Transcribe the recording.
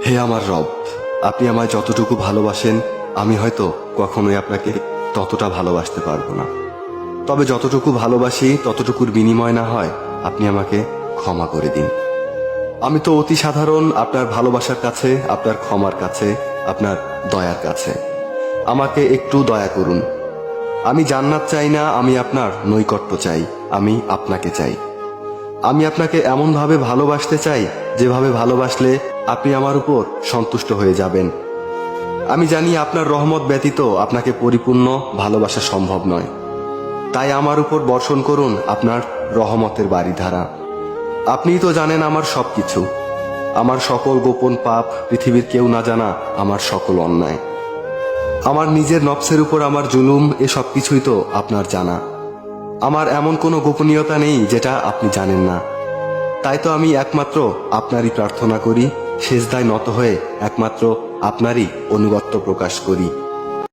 হে আমার রব, আপনি আমায় যতটুকু ভালোবাসেন আমি হয়তো কখনোই আপনাকে ততটা ভালোবাসতে পারবো না। তবে যতটুকু ভালোবাসি ততটুকুর বিনিময় না হয় আপনি আমাকে ক্ষমা করে দিন। আমি তো অতি সাধারণ আপনার ভালোবাসার কাছে, আপনার ক্ষমার কাছে, আপনার দয়ার কাছে। আমাকে একটু দয়া করুন। আমি জান্নাত চাই না, আমি আপনার নৈকট্য চাই, আমি আপনাকে চাই। আমি আপনাকে এমনভাবে ভালোবাসতে চাই যেভাবে ভালোবাসলে আপনি আমার উপর সন্তুষ্ট হয়ে যাবেন। আমি জানি আপনার রহমত ব্যতীত আপনাকে পরিপূর্ণ ভালোবাসা সম্ভব নয়। তাই আমার উপর বর্ষণ করুন আপনার রহমতের বারিধারা। আপনিই তো জানেন আমার সবকিছু, আমার সকল গোপন পাপ, পৃথিবীর কেউ না জানা আমার সকল অন্যায়, আমার নিজের নফসের উপর আমার জুলুম, এ সব কিছুই তো আপনার জানা। আমার এমন কোনো গোপনীয়তা নেই যেটা আপনি জানেন না। তাই তো আমি একমাত্র আপনারই প্রার্থনা করি, সেজদায় নত হয়ে একমাত্র আপনারই অনুগত্য প্রকাশ করি।